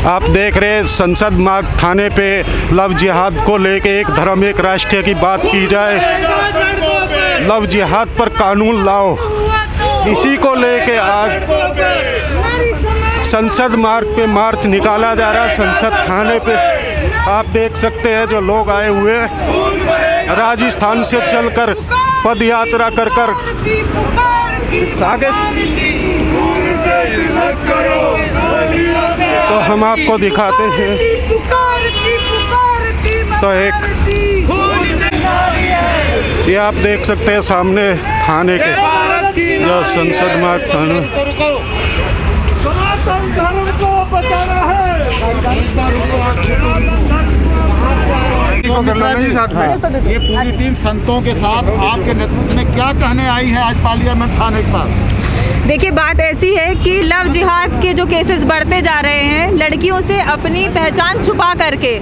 आप देख रहे हैं संसद मार्ग थाने पे लव जिहाद को लेके एक धर्म एक राष्ट्र की बात की जाए। लव जिहाद पर कानून लाओ, इसी को लेके आज संसद मार्ग पे मार्च निकाला जा रहा है। संसद थाने पे आप देख सकते हैं जो लोग आए हुए हैं, राजस्थान से चलकर पद यात्रा कर आगे। तो हम आपको दिखाते हैं, तो एक ये आप देख सकते हैं सामने थाने के जो संसद मार्ग थाना। ये पूरी टीम संतों के साथ आपके नेतृत्व में क्या कहने आई है आज पार्लियामेंट थाने के पास? देखिए, बात ऐसी है कि लव जिहाद के जो केसेस बढ़ते जा रहे हैं, लड़कियों से अपनी पहचान छुपा करके,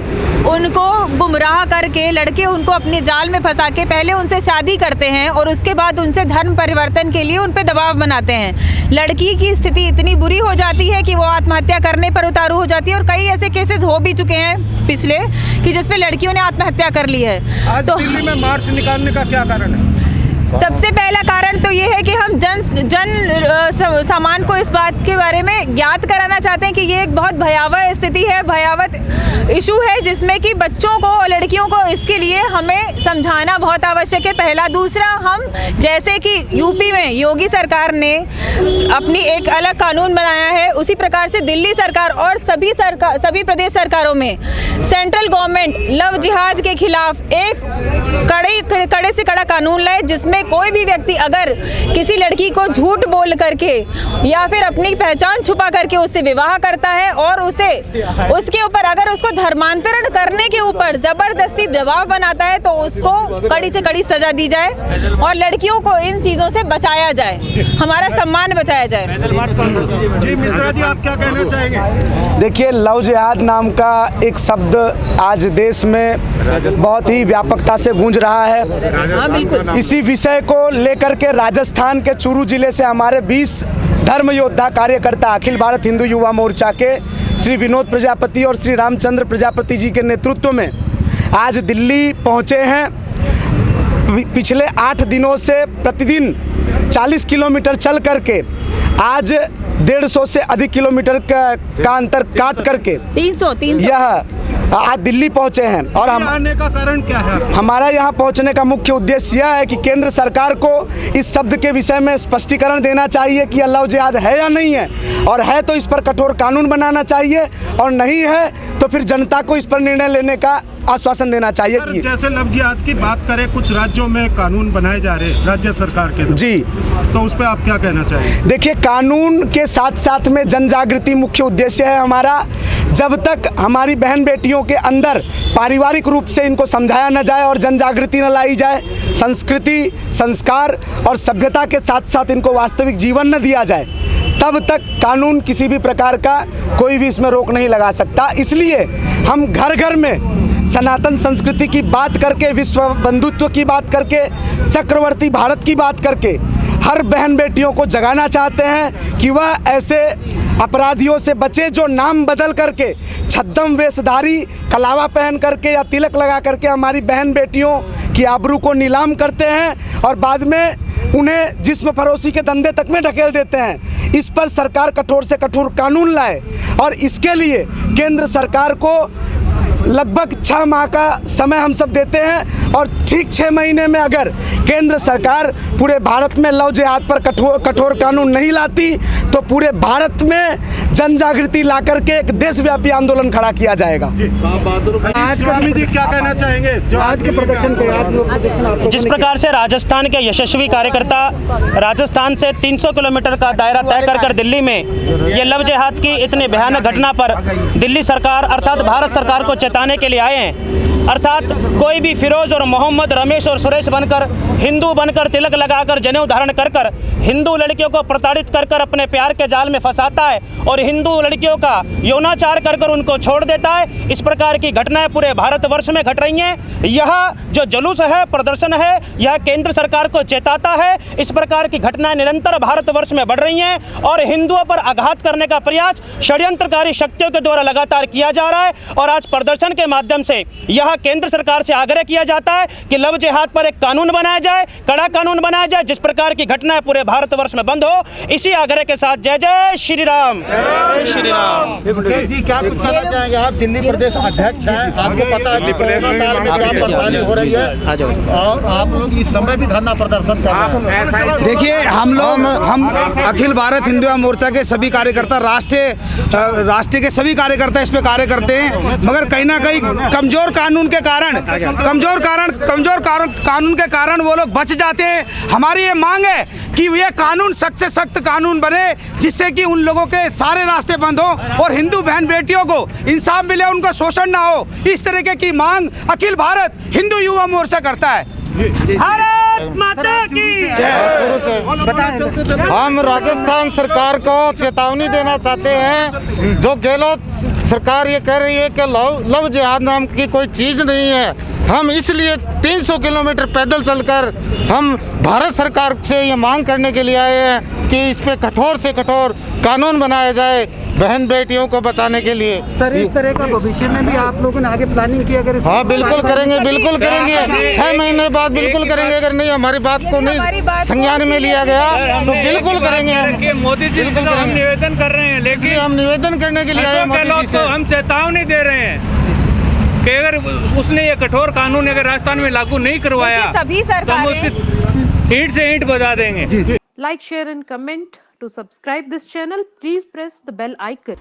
उनको गुमराह करके, लड़के उनको अपने जाल में फंसा के पहले उनसे शादी करते हैं और उसके बाद उनसे धर्म परिवर्तन के लिए उन पे दबाव बनाते हैं। लड़की की स्थिति इतनी बुरी हो जाती है कि वो आत्महत्या करने पर उतारू हो जाती है और कई ऐसे केसेस हो भी चुके हैं पिछले कि जिसपे लड़कियों ने आत्महत्या कर ली है। आज तो दिल्ली में मार्च निकालने का क्या कारण है? सबसे पहला कारण तो ये है कि हम सामान को इस बात के बारे में ज्ञात कराना चाहते हैं कि ये एक बहुत भयावह स्थिति है, भयावह इशू है, जिसमें कि बच्चों को और लड़कियों को इसके लिए हमें समझाना बहुत आवश्यक है। पहला। दूसरा, हम जैसे कि यूपी में योगी सरकार ने अपनी एक अलग कानून बनाया है, उसी प्रकार से दिल्ली सरकार और सभी प्रदेश सरकारों में सेंट्रल गवर्नमेंट लव जिहाद के खिलाफ एक कड़े से कड़ा कानून लाए, जिसमें कोई भी व्यक्ति अगर किसी लड़की को झूठ बोल करके या फिर अपनी पहचान छुपा करके उससे विवाह करता है और उसके ऊपर अगर उसको धर्मांतरण करने के ऊपर जबरदस्ती दबाव बनाता है तो उसको कड़ी से कड़ी सजा दी जाए और लड़कियों को इन चीजों से बचाया जाए, हमारा सम्मान बचाया जाए। जी मिश्रा जी, आप क्या कहना चाहेंगे? देखिए, लव जिहाद नाम का एक शब्द आज देश में बहुत ही व्यापकता से गूंज रहा है। हाँ, बिल्कुल। इसी विषय को लेकर के राजस्थान के चूरू जिले से हमारे 20 धर्म योद्धा कार्यकर्ता अखिल भारत हिंदू युवा मोर्चा के श्री विनोद प्रजापति और श्री रामचंद्र प्रजापति जी के नेतृत्व में आज दिल्ली पहुंचे हैं। पिछले 8 दिनों से प्रतिदिन 40 किलोमीटर चल करके आज 150 से अधिक किलोमीटर का अंतर काट करके 300 यह आज दिल्ली पहुंचे हैं। और हम आने का कारण क्या है? हमारा यहाँ पहुंचने का मुख्य उद्देश्य यह है कि केंद्र सरकार को इस शब्द के विषय में स्पष्टीकरण देना चाहिए कि लव जिहाद है या नहीं है, और है तो इस पर कठोर कानून बनाना चाहिए, और नहीं है तो फिर जनता को इस पर निर्णय लेने का आश्वासन देना चाहिए। कि जैसे लव जिहाद की बात करें, कुछ राज्यों में कानून बनाए जा रहे हैं राज्य सरकार के, जी, तो उस पर आप क्या कहना चाहेंगे? देखिए, कानून के साथ साथ में जन जागृति मुख्य उद्देश्य है हमारा। जब तक हमारी बहन बेटियों के अंदर पारिवारिक रूप से इनको समझाया न जाए और जन जागृति न लाई जाए, संस्कृति, संस्कार और सभ्यता के साथ साथ इनको वास्तविक जीवन न दिया जाए, तब तक कानून किसी भी प्रकार का कोई भी इसमें रोक नहीं लगा सकता। इसलिए हम घर घर में सनातन संस्कृति की बात करके, विश्व बंधुत्व की बात करके, चक्रवर्ती भारत की बात करके हर बहन बेटियों को जगाना चाहते हैं कि वह ऐसे अपराधियों से बचे जो नाम बदल करके, छद्म वेशधारी, कलावा पहन करके या तिलक लगा करके हमारी बहन बेटियों की आबरू को नीलाम करते हैं और बाद में उन्हें जिस्म फरोशी के धंधे तक में ढकेल देते हैं। इस पर सरकार कठोर से कठोर कानून लाए और इसके लिए केंद्र सरकार को लगभग 6 माह का समय हम सब देते हैं, और ठीक 6 महीने में अगर केंद्र सरकार पूरे भारत में लव जिहाद पर कठोर कानून नहीं लाती तो पूरे भारत में जन जागृति ला करके एक देशव्यापी आंदोलन खड़ा किया जाएगा। आज जी क्या कहना चाहेंगे जो आज के प्रदर्शन पे? जिस प्रकार से राजस्थान के यशस्वी कार्यकर्ता राजस्थान से 300 किलोमीटर का दायरा तय कर दिल्ली में ये लव जिहाद की इतनी भयानक घटना पर दिल्ली सरकार अर्थात भारत सरकार को चेताने के लिए आए हैं, अर्थात कोई भी फिरोज और मोहम्मद, रमेश और सुरेश बनकर, हिंदू बनकर, तिलक लगाकर, जनेऊ धारण कर कर हिंदू लड़कियों को प्रताड़ित कर कर अपने प्यार के जाल में फंसाता है और हिंदू लड़कियों का यौनाचार कर कर उनको छोड़ देता है। इस प्रकार की घटनाएं पूरे भारतवर्ष में घट रही हैं। यह जो जुलूस है, प्रदर्शन है, यह केंद्र सरकार को चेताता है। इस प्रकार की घटनाएं निरंतर भारतवर्ष में बढ़ रही हैं और हिंदुओं पर आघात करने का प्रयास षड्यंत्रकारी शक्तियों के द्वारा लगातार किया जा रहा है। और आज प्रदर्शन के माध्यम से यह केंद्र सरकार से आग्रह किया जाता है कि लव जिहाद पर एक कानून बनाया जाए, कड़ा कानून बनाया जाए, जिस प्रकार की घटनाएं पूरे भारतवर्ष में बंद हो। इसी आग्रह के साथ जय जय श्री राम, जय श्री राम। जी, क्या कुछ कहना चाहेंगे? आप दिल्ली प्रदेश अध्यक्ष हैं, आपको पता है कि कोरोना काल में क्या परेशानी हो रही है और आप लोग इस समय भी धरना प्रदर्शन कर रहे हैं। देखिए, हम अखिल भारत हिंदू मोर्चा के सभी कार्यकर्ता, राष्ट्रीय के सभी कार्यकर्ता इस पे कार्य करते हैं, मगर कहीं ना कहीं कमजोर कानून के कारण वो लोग बच जाते हैं। हमारी ये मांग है कि ये कानून सख्त से सख्त कानून बने, जिससे कि उन लोगों के सारे रास्ते बंद हो और हिंदू बहन बेटियों को इंसाफ मिले, उनका शोषण ना हो। इस तरीके की मांग अखिल भारत हिंदू युवा मोर्चा करता है। भारत माता की हम राजस्थान सरकार को चेतावनी देना चाहते हैं। जो गहलोत सरकार ये कह रही है कि लव जिहाद नाम की कोई चीज़ नहीं है, हम इसलिए 300 किलोमीटर पैदल चलकर हम भारत सरकार से ये मांग करने के लिए आए हैं कि इस पे कठोर से कठोर कानून बनाया जाए बहन बेटियों को बचाने के लिए। सर, इस तरह का भविष्य में भी आप लोगों ने आगे प्लानिंग की? अगर हाँ, बिल्कुल करेंगे, बिल्कुल करेंगे। 6 महीने बाद बिल्कुल करेंगे। अगर नहीं हमारी बात को नहीं संज्ञान में लिया गया तो बिल्कुल करेंगे हम। मोदी जी से हम निवेदन कर रहे हैं, लेकिन हम निवेदन करने के लिए आए मोदी जी से। हम चेतावनी दे रहे हैं कि अगर उसने ये कठोर कानून अगर राजस्थान में लागू नहीं करवाया सभी तो हम उसकी ईंट से ईंट बजा देंगे। Like, share and comment. To subscribe this channel, please press the bell icon.